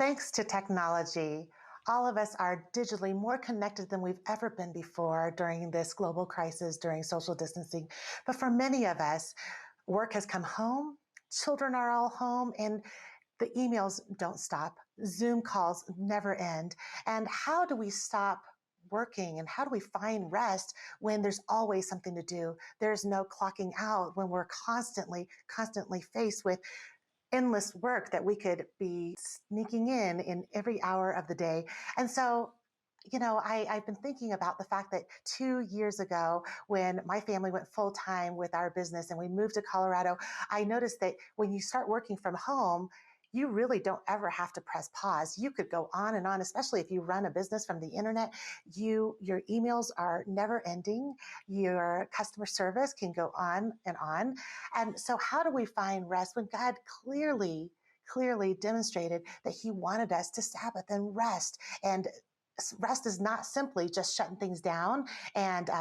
Thanks to technology, all of us are digitally more connected than we've ever been before during this global crisis, during social distancing. But for many of us, work has come home, children are all home, and the emails don't stop. Zoom calls never end. And how do we stop working and how do we find rest when there's always something to do? There's no clocking out when we're constantly faced with endless work that we could be sneaking in every hour of the day. And so, I've been thinking about the fact that 2 years ago, when my family went full time with our business and we moved to Colorado, I noticed that when you start working from home, you really don't ever have to press pause. You could go on and on, especially if you run a business from the internet. Your emails are never ending. Your customer service can go on and on. And so how do we find rest when God clearly demonstrated that he wanted us to Sabbath and rest? And rest is not simply just shutting things down and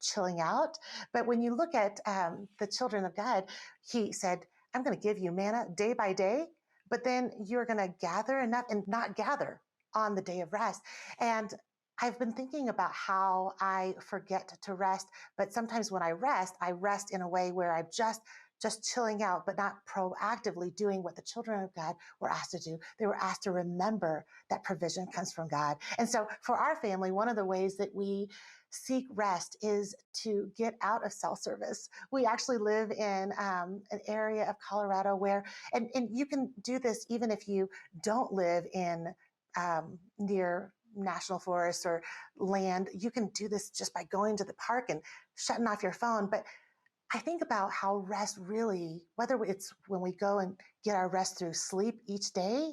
chilling out. But when you look at the children of God, he said, I'm going to give you manna day by day, but then you're going to gather enough and not gather on the day of rest. And I've been thinking about how I forget to rest, but sometimes when I rest in a way where I'm just chilling out, but not proactively doing what the children of God were asked to do. They were asked to remember that provision comes from God. And so for our family, one of the ways that we seek rest is to get out of cell service. We actually live in an area of Colorado where, and you can do this even if you don't live in near national forests or land. You can do this just by going to the park and shutting off your phone. But I think about how rest really, whether it's when we go and get our rest through sleep each day,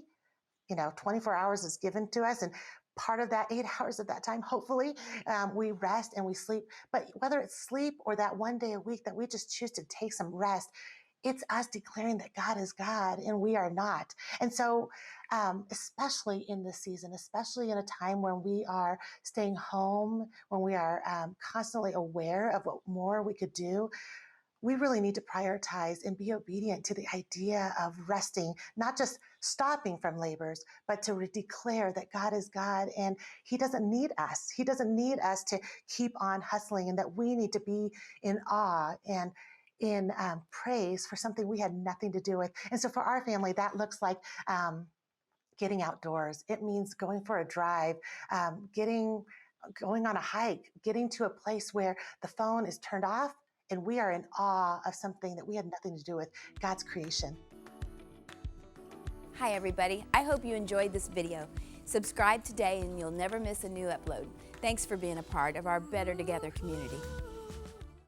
24 hours is given to us. And part of that 8 hours of that time, hopefully, we rest and we sleep. But whether it's sleep or that one day a week that we just choose to take some rest, it's us declaring that God is God and we are not. And so, especially in this season, especially in a time when we are staying home, when we are constantly aware of what more we could do, we really need to prioritize and be obedient to the idea of resting, not just stopping from labors, but to declare that God is God and he doesn't need us. He doesn't need us to keep on hustling, and that we need to be in awe and in praise for something we had nothing to do with. And so for our family, that looks like getting outdoors. It means going for a drive, going on a hike, getting to a place where the phone is turned off and we are in awe of something that we had nothing to do with, God's creation. Hi everybody, I hope you enjoyed this video. Subscribe today and you'll never miss a new upload. Thanks for being a part of our Better Together community.